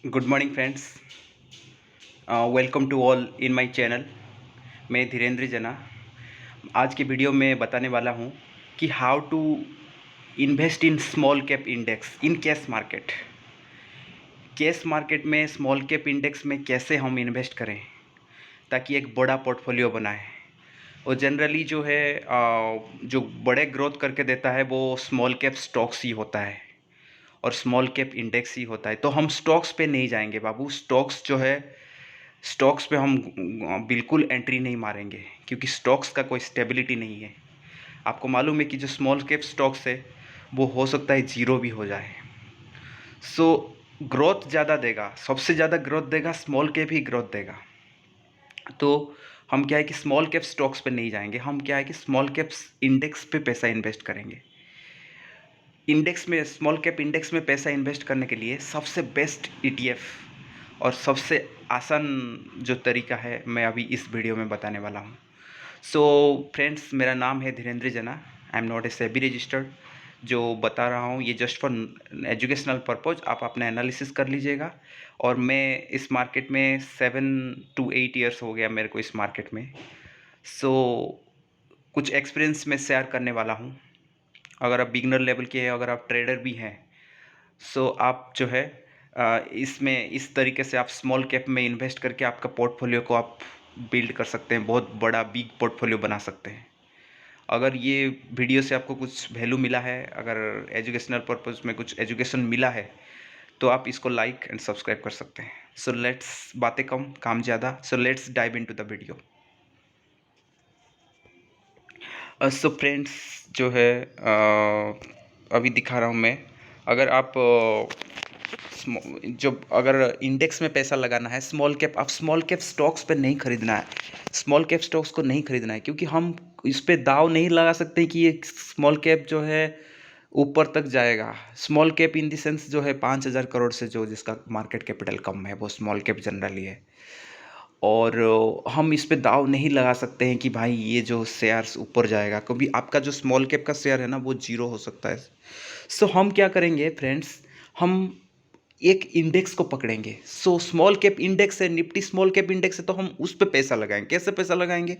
Good morning friends, welcome to all in my channel. मैं धीरेंद्र जना आज की वीडियो में बताने वाला हूं कि how to invest in small cap index in cash market. Cash market में स्मॉल कैप इंडेक्स में कैसे हम इन्वेस्ट करें ताकि एक बड़ा पोर्टफोलियो बनाएं। और जनरली जो है जो बड़े ग्रोथ करके देता है वो स्मॉल कैप स्टॉक्स ही होता है और स्मॉल कैप इंडेक्स ही होता है। तो हम स्टॉक्स पे नहीं जाएंगे बाबू। स्टॉक्स पे हम बिल्कुल एंट्री नहीं मारेंगे क्योंकि स्टॉक्स का कोई स्टेबिलिटी नहीं है। आपको मालूम है कि जो स्मॉल कैप स्टॉक्स है वो हो सकता है ज़ीरो भी हो जाए। सो ग्रोथ ज़्यादा देगा, सबसे ज़्यादा ग्रोथ देगा स्मॉल कैप ही ग्रोथ देगा। तो हम क्या है कि स्मॉल कैप स्टॉक्स पे नहीं जाएंगे, हम क्या है कि स्मॉल कैप इंडेक्स पे पैसा इन्वेस्ट करेंगे। इंडेक्स में स्मॉल कैप इंडेक्स में पैसा इन्वेस्ट करने के लिए सबसे बेस्ट ईटीएफ और सबसे आसान जो तरीका है मैं अभी इस वीडियो में बताने वाला हूँ। सो फ्रेंड्स, मेरा नाम है धीरेंद्र जना। I am not a SEBI registered. जो बता रहा हूँ ये जस्ट फॉर एजुकेशनल पर्पज़, आप अपना एनालिसिस कर लीजिएगा। और मैं इस मार्केट में 7 to 8 ईयर्स हो गया मेरे को इस मार्केट में। सो कुछ एक्सपीरियंस मैं शेयर करने वाला हूँ। अगर आप बिगनर लेवल के हैं, अगर आप ट्रेडर भी हैं, सो आप जो है इसमें इस तरीके से आप स्मॉल कैप में इन्वेस्ट करके आपका पोर्टफोलियो को आप बिल्ड कर सकते हैं, बहुत बड़ा बिग पोर्टफोलियो बना सकते हैं। अगर ये वीडियो से आपको कुछ वैल्यू मिला है, अगर एजुकेशनल पर्पज़ में कुछ एजुकेशन मिला है, तो आप इसको लाइक एंड सब्सक्राइब कर सकते हैं। सो लेट्स, बातें कम काम ज़्यादा, so let's dive into the video. So friends, जो है अभी दिखा रहा हूँ मैं। अगर आप जो अगर इंडेक्स में पैसा लगाना है स्मॉल कैप, आप स्मॉल कैप स्टॉक्स पे नहीं खरीदना है। स्मॉल कैप स्टॉक्स को नहीं खरीदना है क्योंकि हम इस पे दाव नहीं लगा सकते कि ये स्मॉल कैप जो है ऊपर तक जाएगा। Small cap in the sense जो है 5,000 करोड़ से जो जिसका मार्केट कैपिटल कम है वो स्मॉल कैप जनरली है। और हम इस पे दाव नहीं लगा सकते हैं कि भाई ये जो शेयर्स ऊपर जाएगा, कभी आपका जो स्मॉल कैप का शेयर है ना वो जीरो हो सकता है। सो हम क्या करेंगे फ्रेंड्स, हम एक इंडेक्स को पकड़ेंगे। सो स्मॉल कैप इंडेक्स है, निफ्टी स्मॉल कैप इंडेक्स है, तो हम उस पर पैसा लगाएंगे। कैसे पैसा लगाएंगे?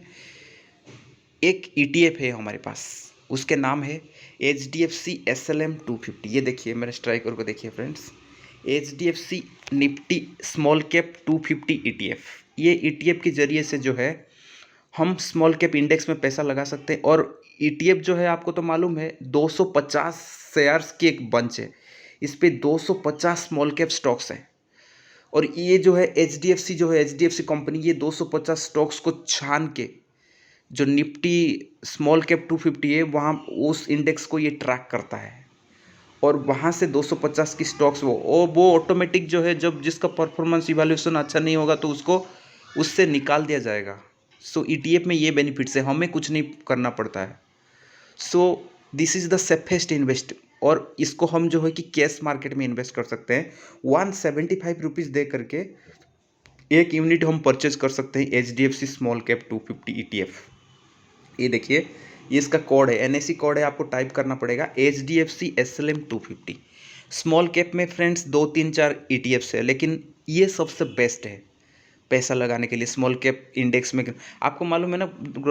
एक ईटीएफ है हमारे पास, उसके नाम है HDFC SLM 250। ये देखिए मेरे स्ट्राइकर को देखिए friends, HDFC Nifty small cap 250 ETF. ये ईटीएफ के जरिए से जो है हम स्मॉल कैप इंडेक्स में पैसा लगा सकते हैं। और ईटीएफ जो है आपको तो मालूम है 250 शेयर्स की एक बंच है। इस पे 250 स्मॉल कैप स्टॉक्स हैं। और ये जो है HDFC जो है HDFC कंपनी, ये 250 स्टॉक्स को छान के जो निफ्टी स्मॉल कैप 250 है वहाँ उस इंडेक्स को ये ट्रैक करता है। और वहाँ से 250 की स्टॉक्स वो ऑटोमेटिक जो है, जब जिसका परफॉर्मेंस इवैल्यूएशन अच्छा नहीं होगा तो उसको उससे निकाल दिया जाएगा। सो ईटीएफ में ये बेनिफिट्स है, हमें कुछ नहीं करना पड़ता है। So this is the safest invest. और इसको हम जो है कि कैश मार्केट में इन्वेस्ट कर सकते हैं। 175 रुपीज़ दे करके एक यूनिट हम परचेज कर सकते हैं HDFC स्मॉल कैप 250 ETF। ये देखिए, ये इसका कोड है, NSE कोड है, आपको टाइप करना पड़ेगा HDFC SLM 250। स्मॉल कैप में फ्रेंड्स 2-3-4 ETFs है, लेकिन ये सबसे बेस्ट है पैसा लगाने के लिए स्मॉल कैप इंडेक्स में। आपको मालूम है ना,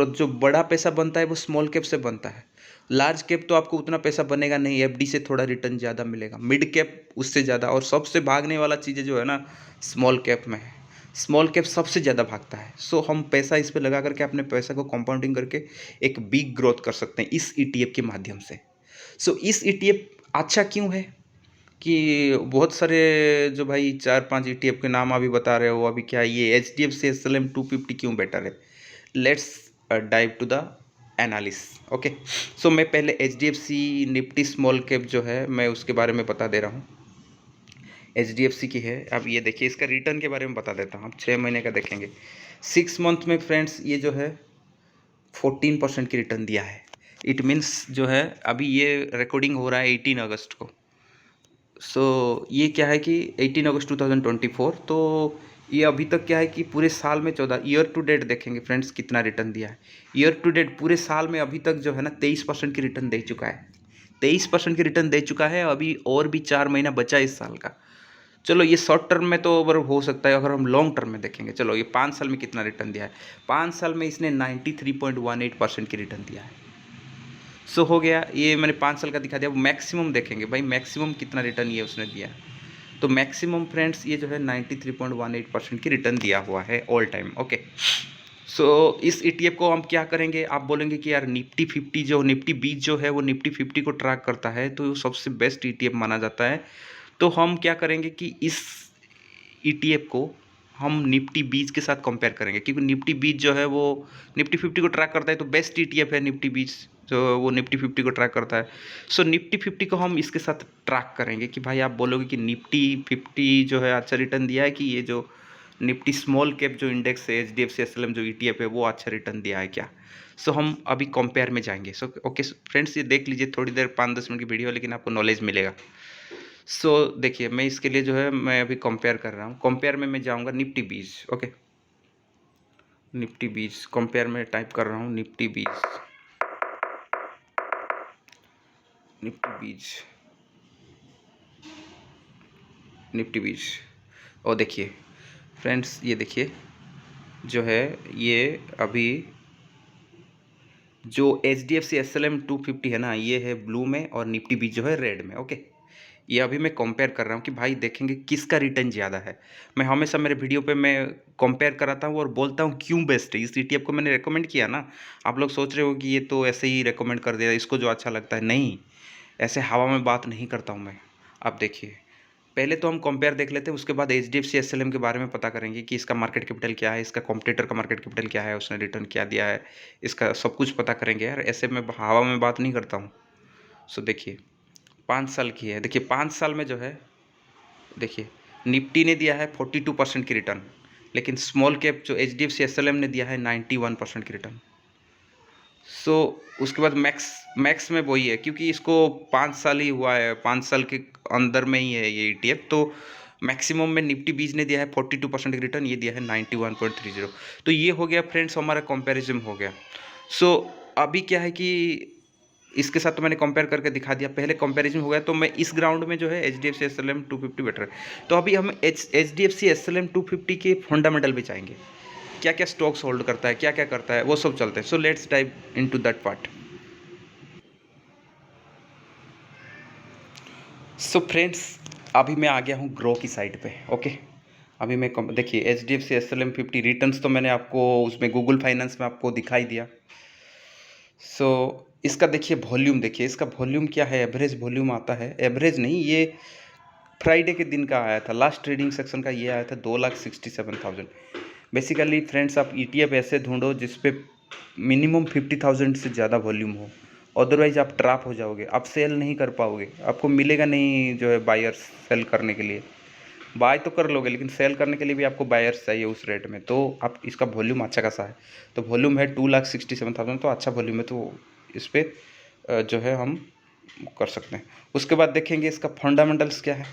जो बड़ा पैसा बनता है वो स्मॉल कैप से बनता है। लार्ज कैप तो आपको उतना पैसा बनेगा नहीं, FD से थोड़ा रिटर्न ज़्यादा मिलेगा, मिड कैप उससे ज़्यादा। और सबसे भागने वाला चीज़ें जो है ना स्मॉल कैप में है। स्मॉल कैप सबसे ज़्यादा भागता है। सो हम पैसा इस पर लगा करके अपने पैसा को कंपाउंडिंग करके एक बिग ग्रोथ कर सकते हैं इस ETF के माध्यम से। सो इस ETF अच्छा क्यों है कि बहुत सारे जो भाई 4-5 ETF के नाम अभी बता रहे हो, अभी क्या ये HDFC SLM 250 क्यों बेटर है? Let's dive to the analysis. Okay, so मैं पहले HDFC निफ्टी स्मॉल कैप जो है मैं उसके बारे में बता दे रहा हूँ। HDFC की है। अब ये देखिए, इसका रिटर्न के बारे में बता देता हूँ। आप 6 महीने का देखेंगे, 6 मंथ में फ्रेंड्स ये जो है 14% की रिटर्न दिया है। इट मीन्स जो है अभी ये रिकॉर्डिंग हो रहा है 18 अगस्त को। सो ये क्या है कि 18 अगस्त 2024। तो ये अभी तक क्या है कि पूरे साल में 14 ईयर टू डेट देखेंगे फ्रेंड्स कितना रिटर्न दिया है। ईयर टू डेट पूरे साल में अभी तक जो है ना 23% की रिटर्न दे चुका है। 23% की रिटर्न दे चुका है। अभी और भी 4 महीना बचा है इस साल का। चलो ये शॉर्ट टर्म में तो ओवर हो सकता है, अगर हम लॉन्ग टर्म में देखेंगे, चलो ये 5 साल में कितना रिटर्न दिया है। 5 साल में इसने 93.18% की रिटर्न दिया है। सो हो गया, ये मैंने 5 साल का दिखा दिया। अब मैक्सिमम देखेंगे भाई, मैक्सिमम कितना रिटर्न ये उसने दिया है। तो मैक्सिमम फ्रेंड्स ये जो है 93.18% की रिटर्न दिया हुआ है ऑल टाइम। ओके, सो इस ETF को हम क्या करेंगे, आप बोलेंगे कि यार निफ्टी 50 जो निफ्टी 20 जो है वो निफ्टी 50 को ट्रैक करता है, तो वो सबसे बेस्ट ETF माना जाता है। तो हम क्या करेंगे कि इस ETF को हम निफ्टी 20 के साथ कंपेयर करेंगे, क्योंकि निफ्टी 20 जो है वो निफ्टी 50 को ट्रैक करता है, तो बेस्ट ETF है निफ्टी 20 जो वो निफ्टी 50 को ट्रैक करता है। सो निफ्टी 50 को हम इसके साथ ट्रैक करेंगे कि भाई आप बोलोगे कि निफ्टी 50 जो है अच्छा रिटर्न दिया है, कि ये जो निफ्टी स्मॉल कैप जो इंडेक्स है HDFC SLM जो ETF है वो अच्छा रिटर्न दिया है क्या। सो हम अभी कंपेयर में जाएंगे। सो ओके फ्रेंड्स, ये देख लीजिए, थोड़ी देर 5-10 मिनट की वीडियो है, लेकिन आपको नॉलेज मिलेगा। सो देखिए, मैं इसके लिए जो है मैं अभी कंपेयर कर रहा हूँ। कंपेयर में मैं जाऊँगा निफ्टी 20। ओके, निफ्टी 20 कंपेयर में टाइप कर रहा हूँ, निफ्टी 20, निफ्टी 20, निफ्टी 20। और देखिए फ्रेंड्स, ये देखिए जो है ये अभी जो HDFC SLM 250 है ना, ये है ब्लू में, और निफ्टी 20 जो है रेड में। ओके, ये अभी मैं कंपेयर कर रहा हूँ कि भाई देखेंगे किसका रिटर्न ज़्यादा है। मैं हमेशा मेरे वीडियो पे मैं कंपेयर कराता हूँ और बोलता हूँ क्यों बेस्ट है। इस ETF को मैंने रेकमेंड किया ना, आप लोग सोच रहे हो कि ये तो ऐसे ही रेकमेंड कर दिया, इसको जो अच्छा लगता है। नहीं, ऐसे हवा में बात नहीं करता हूँ मैं। आप देखिए, पहले तो हम कंपेयर देख लेते हैं, उसके बाद HDFC SLM के बारे में पता करेंगे कि इसका मार्केट कैपिटल क्या है, इसका कॉम्पिटिटर का मार्केट कैपिटल क्या है, उसने रिटर्न क्या दिया है, इसका सब कुछ पता करेंगे यार। ऐसे में हवा में बात नहीं करता हूँ। सो देखिए 5 साल की है, देखिए 5 साल में जो है, देखिए निफ्टी ने दिया है 42% की रिटर्न, लेकिन स्मॉल कैप जो HDFC SLM ने दिया है 91% की रिटर्न। सो उसके बाद मैक्स में वही है, क्योंकि इसको 5 साल ही हुआ है, 5 साल के अंदर में ही है ये ETF। तो मैक्सिमम में निफ्टी 20 ने दिया है 42% की रिटर्न, ये दिया है 91.30। तो ये हो गया फ्रेंड्स, हमारा कंपैरिजन हो गया। सो अभी क्या है कि इसके साथ तो मैंने कंपेयर करके दिखा दिया, पहले कंपैरिजन हो गया। तो मैं इस ग्राउंड में जो है HDFC SLM 250 बेटर है। तो अभी हम HDFC SLM 250 के फंडामेंटल पे जाएंगे, क्या क्या स्टॉक्स होल्ड करता है, क्या क्या करता है, वो सब चलते हैं। So let's dive into that part. So friends, अभी मैं आ गया हूँ ग्रो की साइड पे। ओके, अभी मैं देखिए HDFC SLM 50 रिटर्न्स तो मैंने आपको उसमें गूगल फाइनेंस में आपको दिखाई दिया। सो इसका देखिए वॉल्यूम, देखिए इसका वॉल्यूम क्या है, एवरेज वॉल्यूम आता है, एवरेज नहीं, ये फ्राइडे के दिन का आया था, लास्ट ट्रेडिंग सेक्शन का ये आया था 2,67,000। बेसिकली फ्रेंड्स, आप ETF ऐसे ढूंढो जिस पे मिनिमम 50,000 से ज़्यादा वॉल्यूम हो, अदरवाइज आप ट्रैप हो जाओगे, आप सेल नहीं कर पाओगे, आपको मिलेगा नहीं जो है बायर्स सेल करने के लिए। बाय तो कर लोगे, लेकिन सेल करने के लिए भी आपको बायर्स चाहिए उस रेट में। तो आप इसका वॉल्यूम अच्छा खासा है, तो वॉल्यूम है 2,67,000, तो अच्छा वॉल्यूम है, तो इस पर जो है हम कर सकते हैं। उसके बाद देखेंगे इसका फंडामेंटल्स क्या है।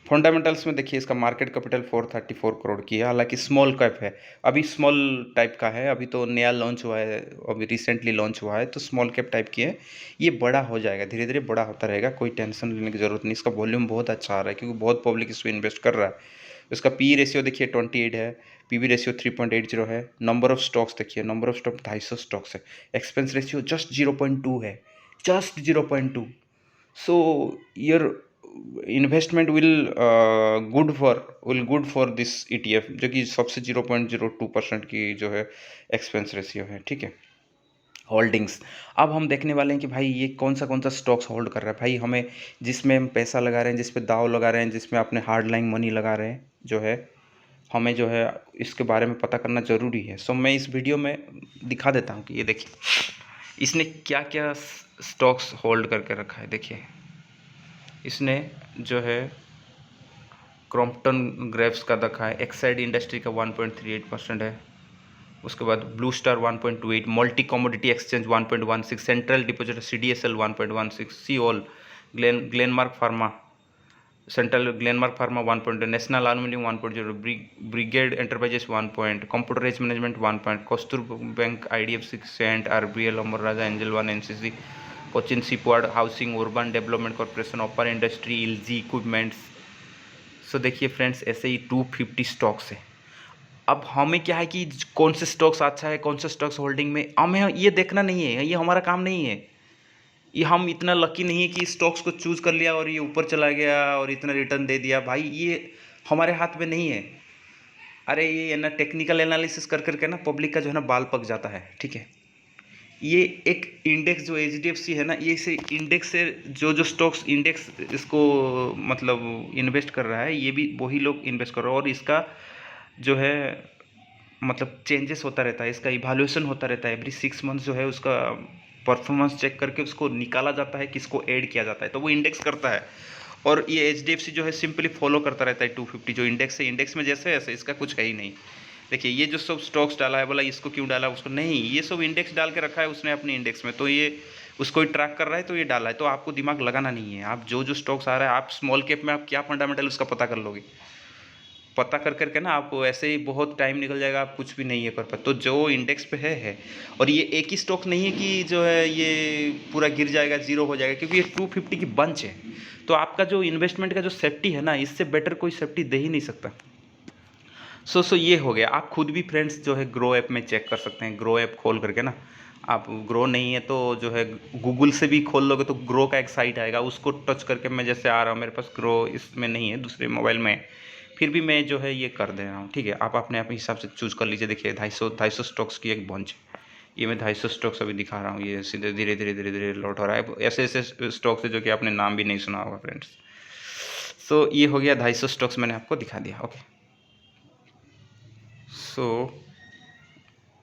फंडामेंटल्स में देखिए इसका मार्केट कैपिटल 434 करोड़ की है, हालांकि स्मॉल कैप है, अभी स्मॉल टाइप का है, अभी तो नया लॉन्च हुआ है, अभी रिसेंटली लॉन्च हुआ है, तो स्मॉल कैप टाइप की है। ये बड़ा हो जाएगा, धीरे धीरे बड़ा होता रहेगा, कोई टेंशन लेने की ज़रूरत नहीं। इसका वॉल्यूम बहुत अच्छा आ रहा है, क्योंकि बहुत पब्लिक इस पर इन्वेस्ट कर रहा है। इसका PE रेशियो देखिए 28 है, PB रेशियो 3.80 है। नंबर ऑफ स्टॉक्स देखिए, नंबर ऑफ स्टॉक 250 स्टॉक्स है। एक्सपेंस रेशियो जस्ट 0.2 है, just 0.2। So your investment will good for this ETF, जो कि सबसे 0.02% की जो है एक्सपेंस रेशियो है। ठीक है, होल्डिंग्स। अब हम देखने वाले हैं कि भाई ये कौन सा स्टॉक्स होल्ड कर रहा है। भाई हमें जिसमें हम पैसा लगा रहे हैं, जिस पे दाव लगा रहे हैं, जिसमें अपने हार्ड लाइन मनी लगा रहे हैं, जो है हमें जो है इसके बारे में पता करना ज़रूरी है। सो मैं इस वीडियो में दिखा देता हूँ कि ये देखिए इसने क्या क्या स्टॉक्स होल्ड करके रखा है। देखिए इसने जो है क्रॉम्पटन ग्रेव्स का रखा है, एक्साइड इंडस्ट्री का 1.38% है। उसके बाद Blue Star 1.28, Multi Commodity Exchange 1.16, Central Depository CDSL 1.16, सीओल, Glenmark Pharma, Central Glenmark Pharma 1. National Aluminium 1.0, Brigade Enterprises 1. Computer Age Management 1. कस्तूर Bank, IDFC, Cent, RBL, Amar Raja, Angel One, NCC, Cochin Shipyard, Housing, Urban Development Corporation, Apar Industry, LG Equipments, so देखिए friends, ऐसे ही 250 stocks है। अब हमें क्या है कि कौन से स्टॉक्स अच्छा है, कौन से स्टॉक्स होल्डिंग में, हमें ये देखना नहीं है, ये हमारा काम नहीं है। ये हम इतना लकी नहीं है कि स्टॉक्स को चूज़ कर लिया और ये ऊपर चला गया और इतना रिटर्न दे दिया। भाई ये हमारे हाथ में नहीं है। अरे ये ना टेक्निकल एनालिसिस कर करके ना पब्लिक का जो है ना बाल पक जाता है, ठीक है। ये एक इंडेक्स जो एचडीएफसी है ना, ये से इंडेक्स से जो स्टॉक्स इंडेक्स इसको मतलब इन्वेस्ट कर रहा है, ये भी वही लोग इन्वेस्ट कर रहे हैं। और इसका जो है मतलब चेंजेस होता रहता है, इसका इवैल्यूएशन होता रहता है। एवरी 6 मंथ जो है उसका परफॉर्मेंस चेक करके उसको निकाला जाता है, किसको ऐड किया जाता है, तो वो इंडेक्स करता है। और ये एचडीएफसी जो है सिंपली फॉलो करता रहता है 250 जो इंडेक्स है। इंडेक्स में जैसे ऐसे इसका कुछ है ही नहीं। देखिए ये जो सब स्टॉक्स डाला है, बोला इसको क्यों डाला, उसको नहीं, ये सब इंडेक्स डाल के रखा है उसने अपने इंडेक्स में, तो ये उसको ही ट्रैक कर रहा है, तो ये डाला है। तो आपको दिमाग लगाना नहीं है। आप जो स्टॉक्स आ रहा है, आप स्मॉल कैप में आप क्या फंडामेंटल उसका पता कर लोगे। पता कर करके ना आपको ऐसे ही बहुत टाइम निकल जाएगा, आप कुछ भी नहीं है कर पाते। तो जो इंडेक्स पे है। और ये एक ही स्टॉक नहीं है कि जो है ये पूरा गिर जाएगा, जीरो हो जाएगा, क्योंकि ये 250 की बंच है। तो आपका जो इन्वेस्टमेंट का जो सेफ्टी है ना, इससे बेटर कोई सेफ्टी दे ही नहीं सकता। सो ये हो गया। आप खुद भी फ्रेंड्स जो है ग्रो ऐप में चेक कर सकते हैं। ग्रो ऐप खोल करके ना, आप ग्रो नहीं है तो जो है गूगल से भी खोल लोगे तो ग्रो का एक साइट आएगा, उसको टच करके मैं जैसे आ रहा हूँ, मेरे पास ग्रो इसमें नहीं है, दूसरे मोबाइल में, फिर भी मैं जो है ये कर दे रहा हूँ, ठीक है। आप अपने आप हिसाब से चूज़ कर लीजिए। देखिए 250 स्टॉक्स की एक बंच, ये मैं 250 स्टॉक्स अभी दिखा रहा हूँ। ये सीधे धीरे धीरे धीरे धीरे लौट हो रहा है। ऐसे ऐसे स्टॉक्स है जो कि आपने नाम भी नहीं सुना होगा फ्रेंड्स। सो ये हो गया 250 स्टॉक्स मैंने आपको दिखा दिया, ओके। सो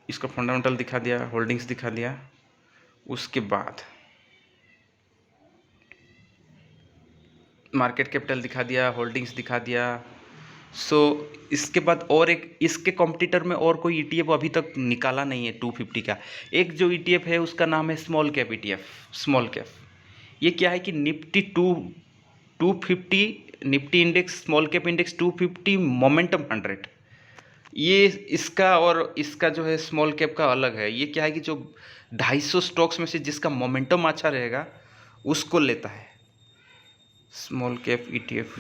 इसका फंडामेंटल दिखा दिया, होल्डिंग्स दिखा दिया। उसके बाद मार्केट कैपिटल दिखा दिया, होल्डिंग्स दिखा दिया। सो इसके बाद और एक इसके कॉम्पिटिटर में और कोई ईटीएफ अभी तक निकाला नहीं है 250 का। एक जो ईटीएफ है उसका नाम है small cap ETF. Small cap ये क्या है कि Nifty 250 Nifty index small cap index 250 momentum 100, ये इसका और इसका जो है स्मॉल कैप का अलग है। ये क्या है कि जो 250 स्टॉक्स में से जिसका मोमेंटम अच्छा रहेगा उसको लेता है स्मॉल कैप ईटीएफ।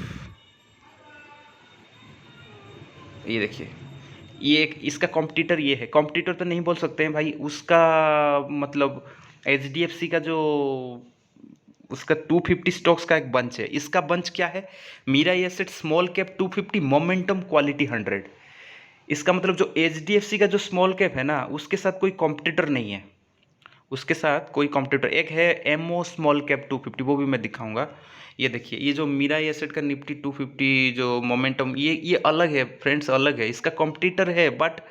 ये देखिए, ये एक इसका कॉम्पिटिटर ये है। कॉम्पिटिटर तो नहीं बोल सकते हैं भाई, उसका मतलब एचडीएफसी का जो उसका 250 स्टॉक्स का एक बंच है। इसका बंच क्या है, Mirae Asset small cap 250 momentum quality 100। इसका मतलब जो एचडीएफसी का जो स्मॉल कैप है ना, उसके साथ कोई कॉम्पिटिटर नहीं है। उसके साथ कोई कॉम्पिटिटर एक है एमओ स्मॉल कैप 250, वो भी मैं दिखाऊंगा। ये देखिए, ये जो मीरा एसेट का निफ्टी 250 जो मोमेंटम, ये अलग है फ्रेंड्स, अलग है। इसका कॉम्पिटिटर है बट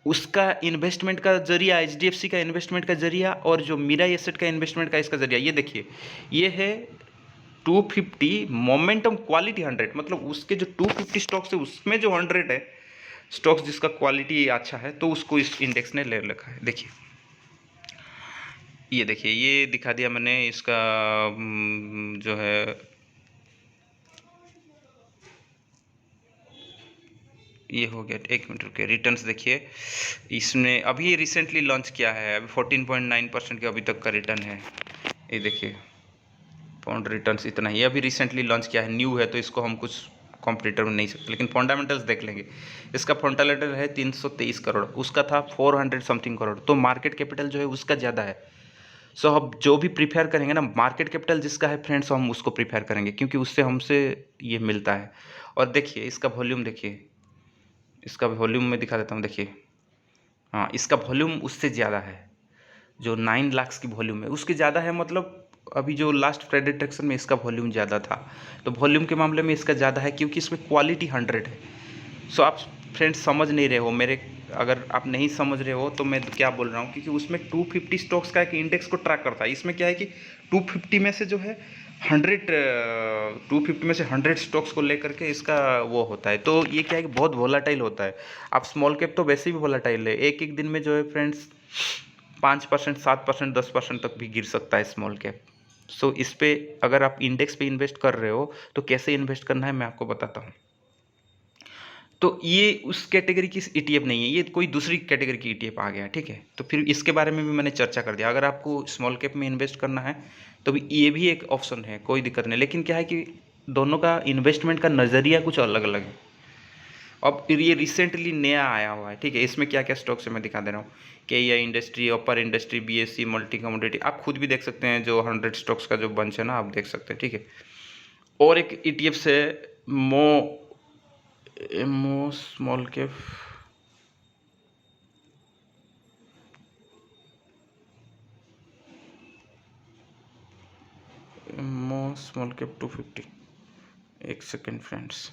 उसका इन्वेस्टमेंट का जरिया, एचडीएफसी का इन्वेस्टमेंट का जरिया और जो मीरा एसेट का इन्वेस्टमेंट का इसका जरिया, ये देखिए, ये है 250 मोमेंटम क्वालिटी 100। मतलब उसके जो 250 स्टॉक्स है उसमें जो 100 है स्टॉक्स जिसका क्वालिटी अच्छा है, तो उसको इस इंडेक्स ने ले रखा है। देखिए, ये देखिए, ये दिखा दिया मैंने इसका जो है ये हो गया। एक मिनट रुकिए, रिटर्न्स देखिए, इसने अभी रिसेंटली लॉन्च किया है, अभी 14.9% के अभी तक का रिटर्न है। ये देखिए, पाउंड रिटर्न्स इतना ही अभी रिसेंटली लॉन्च किया है, न्यू है, तो इसको हम कुछ कॉम्पिटिटर में नहीं सकते, लेकिन फंडामेंटल्स देख लेंगे। इसका फंडामेंटल है 323 करोड़, उसका था 400 समथिंग करोड़, तो मार्केट कैपिटल जो है उसका ज़्यादा है। सो हम जो भी प्रिफेयर करेंगे ना, मार्केट कैपिटल जिसका है फ्रेंड्स, हम उसको प्रिफेयर करेंगे, क्योंकि उससे हमसे ये मिलता है। और देखिए इसका वॉल्यूम, देखिए इसका वॉल्यूम में दिखा देता हूँ। देखिए, हाँ, इसका वॉल्यूम उससे ज़्यादा है। जो 9 लाख की वॉल्यूम है उसके ज़्यादा है, मतलब अभी जो लास्ट फ्राइडे ट्रेक्शन में इसका वॉल्यूम ज़्यादा था, तो वॉल्यूम के मामले में इसका ज़्यादा है, क्योंकि इसमें क्वालिटी 100 है। सो आप फ्रेंड्स समझ नहीं रहे हो मेरे, अगर आप नहीं समझ रहे हो तो मैं क्या बोल रहा हूँ, क्योंकि उसमें 250 स्टॉक्स का एक इंडेक्स को ट्रैक करता है। इसमें क्या है कि 250 में से जो है 250 में से 100 स्टॉक्स को लेकर के इसका वो होता है। तो ये क्या है कि बहुत वोलाटाइल होता है। आप स्मॉल कैप तो वैसे भी वोलाटाइल है, एक एक दिन में जो है फ्रेंड्स 5%, 7%, 10% तक भी गिर सकता है स्मॉल कैप। सो इस पे अगर आप इंडेक्स पे इन्वेस्ट कर रहे हो तो कैसे इन्वेस्ट करना है मैं आपको बताता हूँ। तो ये उस कैटेगरी की ईटीएफ नहीं है, ये कोई दूसरी कैटेगरी की ईटीएफ आ गया, ठीक है। तो फिर इसके बारे में भी मैंने चर्चा कर दिया। अगर आपको स्मॉल कैप में इन्वेस्ट करना है तो भी ये भी एक ऑप्शन है, कोई दिक्कत नहीं। लेकिन क्या है कि दोनों का इन्वेस्टमेंट का नज़रिया कुछ अलग अलग है। अब ये रिसेंटली नया आया हुआ है, ठीक है। इसमें क्या क्या स्टॉक्स है मैं दिखा दे रहा हूँ। KEI इंडस्ट्री, अपर इंडस्ट्री, BSE मल्टी कमोडिटी, आप खुद भी देख सकते हैं। जो 100 स्टॉक्स का जो बंच है ना, आप देख सकते हैं, ठीक है। और एक ETF है मो स्मॉल कैप, मो स्मॉल कैप 250। एक सेकेंड फ्रेंड्स,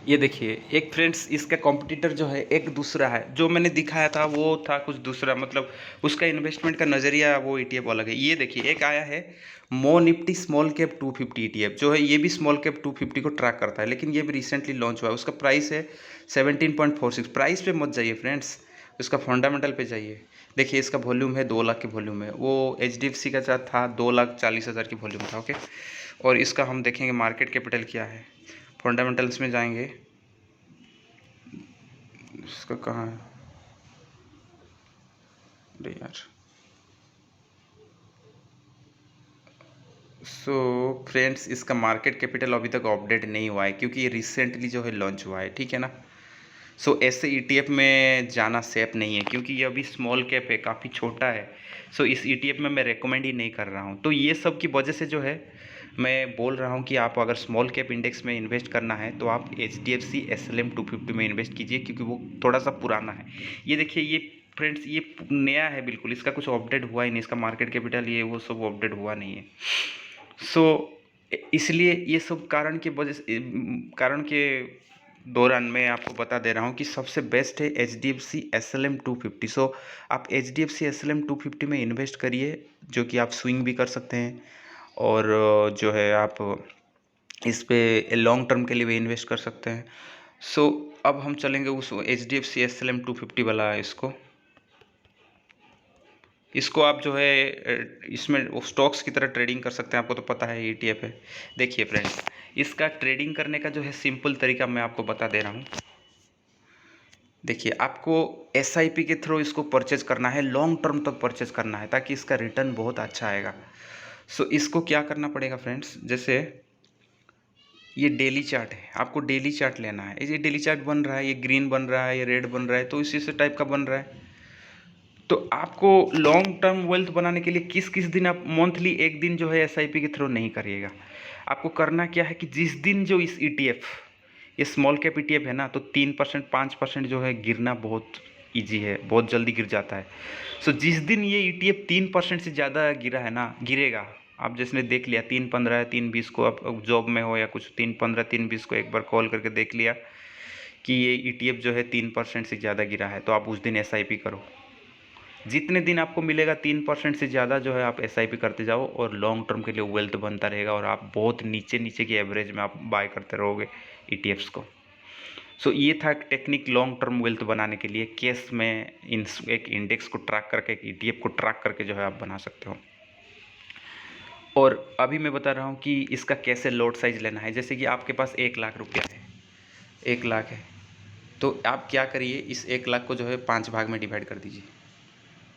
ये देखिए एक फ्रेंड्स, इसका कॉम्पिटिटर जो है एक दूसरा है। जो मैंने दिखाया था वो था कुछ दूसरा, मतलब उसका इन्वेस्टमेंट का नज़रिया वो ETF अलग है। ये देखिए एक आया है मो निफ्टी स्मॉल कैप 250 ETF, जो है ये भी स्मॉल कैप 250 को ट्रैक करता है, लेकिन ये भी रिसेंटली लॉन्च हुआ है। उसका प्राइस है 17.46। प्राइस पे मत जाइए फ्रेंड्स, उसका फंडामेंटल पे जाइए। देखिए इसका वॉल्यूम है 2 लाख की वॉल्यूम है। वो HDFC का साथ था 2,40,000 की वॉल्यूम था, ओके। और इसका हम देखेंगे मार्केट कैपिटल क्या है। फंडामेंटल्स में जाएंगे, इसका कहाँ है, अरे यार। फ्रेंड्स, इसका मार्केट कैपिटल अभी तक अपडेट नहीं हुआ है, क्योंकि ये रिसेंटली जो है लॉन्च हुआ है, ठीक है ना। ऐसे ETF में जाना सेफ नहीं है, क्योंकि ये अभी स्मॉल कैप है, काफ़ी छोटा है। इस ETF में मैं रेकमेंड ही नहीं कर रहा हूँ। तो ये सब की वजह से जो है मैं बोल रहा हूँ कि आप अगर स्मॉल कैप इंडेक्स में इन्वेस्ट करना है तो आप HDFC SLM 250 में इन्वेस्ट कीजिए, क्योंकि वो थोड़ा सा पुराना है। ये देखिए ये फ्रेंड्स, ये नया है बिल्कुल, इसका कुछ अपडेट हुआ ही नहीं। इसका मार्केट कैपिटल ये वो सब अपडेट हुआ नहीं है। सो इसलिए ये सब कारण की वजह से, कारण के दौरान मैं आपको बता दे रहा हूँ कि सबसे बेस्ट है HDFC SLM 250। आप HDFC SLM 250 में इन्वेस्ट करिए, जो कि आप स्विंग भी कर सकते हैं। और जो है आप इस पे लॉन्ग टर्म के लिए भी इन्वेस्ट कर सकते हैं। अब हम चलेंगे उस HDFC SLM 250 वाला इसको आप जो है इसमें स्टॉक्स की तरह ट्रेडिंग कर सकते हैं। आपको तो पता है ETF है। देखिए फ्रेंड्स, इसका ट्रेडिंग करने का जो है सिंपल तरीका मैं आपको बता दे रहा हूँ। देखिए आपको SIP के थ्रू इसको परचेज करना है, लॉन्ग टर्म तक परचेज करना है, ताकि इसका रिटर्न बहुत अच्छा आएगा। इसको क्या करना पड़ेगा फ्रेंड्स, जैसे ये डेली चार्ट है, आपको डेली चार्ट लेना है। ये डेली चार्ट बन रहा है, ये ग्रीन बन रहा है, ये रेड बन रहा है, तो इसी से टाइप का बन रहा है। तो आपको लॉन्ग टर्म वेल्थ बनाने के लिए किस किस दिन आप मंथली एक दिन जो है SIP के थ्रू नहीं करिएगा। आपको करना क्या है कि जिस दिन जो इस ETF, ये स्मॉल कैप ETF है ना, तो 3% 5% जो है गिरना बहुत ईजी है, बहुत जल्दी गिर जाता है। जिस दिन ये ETF 3% से ज़्यादा गिरा है ना, गिरेगा, आप जिसने देख लिया 3.15 3.20 को, आप जॉब में हो या कुछ, 3.15 3.20 को एक बार कॉल करके देख लिया कि ये ETF जो है 3% से ज़्यादा गिरा है, तो आप उस दिन SIP करो। जितने दिन आपको मिलेगा 3% से ज़्यादा जो है आप SIP करते जाओ, और लॉन्ग टर्म के लिए वेल्थ बनता रहेगा, और आप बहुत नीचे नीचे की एवरेज में आप बाय करते रहोगे ETFs को। ये था एक टेक्निक लॉन्ग टर्म वेल्थ बनाने के लिए। केस में एक इंडेक्स को ट्रैक करके, एक ETF को ट्रैक करके जो है आप बना सकते हो। और अभी मैं बता रहा हूँ कि इसका कैसे लॉट साइज लेना है। जैसे कि आपके पास 1 लाख रुपया है, 1 लाख है, तो आप क्या करिए, इस 1 लाख को जो है 5 भाग में डिवाइड कर दीजिए।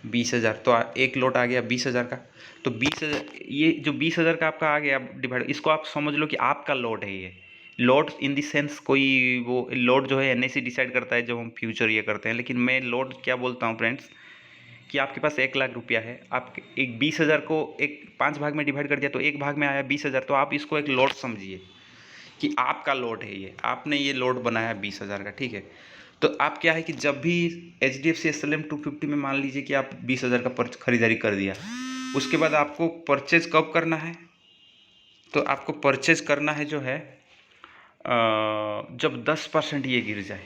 20,000, तो एक लॉट आ गया 20,000 का। तो 20,000, ये जो 20,000 का आपका आ गया डिवाइड, इसको आप समझ लो कि आपका लॉट है। ये लॉट इन द सेंस, कोई वो लॉट जो है NSE डिसाइड करता है जब हम फ्यूचर ये करते हैं, लेकिन मैं लॉट क्या बोलता हूँ फ्रेंड्स, कि आपके पास 1 लाख रुपया है, आप एक 20,000 को एक 5 भाग में डिवाइड कर दिया, तो एक भाग में आया 20,000। तो आप इसको एक लॉट समझिए कि आपका लॉट है ये, आपने ये लॉट बनाया 20,000 का, ठीक है। तो आप क्या है कि जब भी HDFC SLM 250 में मान लीजिए कि आप 20,000 का खरीदारी कर दिया, उसके बाद आपको परचेज कब करना है, तो आपको परचेज करना है जो है जब 10% ये गिर जाए।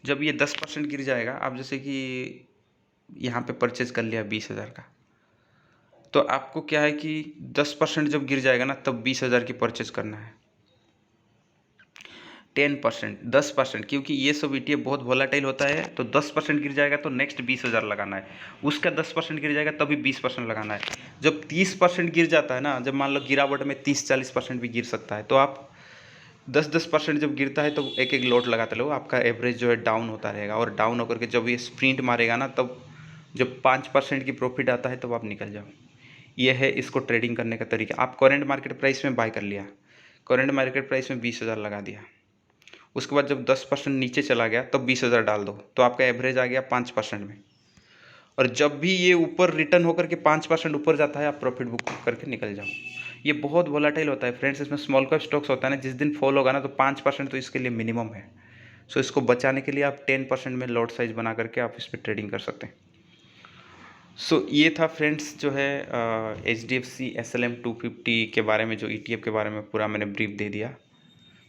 जब ये 10% गिर जाएगा, आप जैसे कि यहाँ पे परचेज कर लिया 20,000 का, तो आपको क्या है कि 10% जब गिर जाएगा ना, तब 20,000 की परचेज करना है। 10%, 10%, क्योंकि ये सब ETF बहुत वोलाटाइल होता है, तो 10% गिर जाएगा तो नेक्स्ट 20,000 लगाना है। उसका 10% गिर जाएगा तभी 20% लगाना है। जब 30% गिर जाता है ना, जब मान लो गिरावट में 30-40% भी गिर सकता है, तो आप 10-10% जब गिरता है तो एक एक लॉट लगाते रहो, आपका एवरेज जो है डाउन होता रहेगा, और डाउन होकर के जब ये स्प्रिंट मारेगा ना, तब जब 5% की प्रॉफिट आता है तब आप निकल जाओ। ये है इसको ट्रेडिंग करने का तरीका। आप करेंट मार्केट प्राइस में बाय कर लिया, करेंट मार्केट प्राइस में 20,000 लगा दिया, उसके बाद जब 10% नीचे चला गया तब 20,000 डाल दो, तो आपका एवरेज आ गया 5% में। और जब भी ये ऊपर रिटर्न होकर के 5% ऊपर जाता है, आप प्रॉफिट बुक करके निकल जाओ। ये बहुत वोलाटाइल होता है फ्रेंड्स, इसमें स्मॉल कैप स्टॉक्स होता है ना, जिस दिन फॉल होगा ना तो 5% तो इसके लिए मिनिमम है। सो इसको बचाने के लिए आप 10% में लॉट साइज बना करके आप इस पर ट्रेडिंग कर सकते हैं। सो ये था फ्रेंड्स जो है HDFC SLM 250 के बारे में, जो ETF के बारे में पूरा मैंने ब्रीफ दे दिया।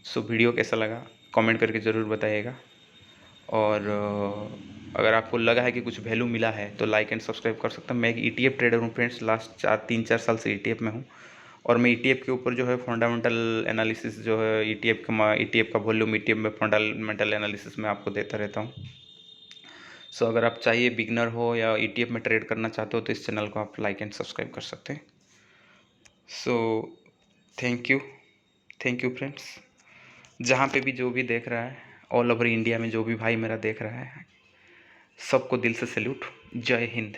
सो वीडियो कैसा लगा कमेंट करके ज़रूर बताइएगा, और अगर आपको लगा है कि कुछ वैल्यू मिला है तो लाइक एंड सब्सक्राइब कर सकते हैं। मैं एक ETF ट्रेडर हूँ फ्रेंड्स, लास्ट 3-4 साल से ETF में हूँ, और मैं ETF के ऊपर जो है फंडामेंटल एनालिसिस जो है ETF का वॉल्यूम ETF में फंडामेंटल एनालिसिस में आपको देता रहता हूँ। सो अगर आप चाहिए बिगनर हो या ETF में ट्रेड करना चाहते हो तो इस चैनल को आप लाइक एंड सब्सक्राइब कर सकते हैं। सो थैंक यू फ्रेंड्स, जहाँ पे भी जो भी देख रहा है, ऑल ओवर इंडिया में जो भी भाई मेरा देख रहा है, सबको दिल से सैल्यूट। जय हिंद।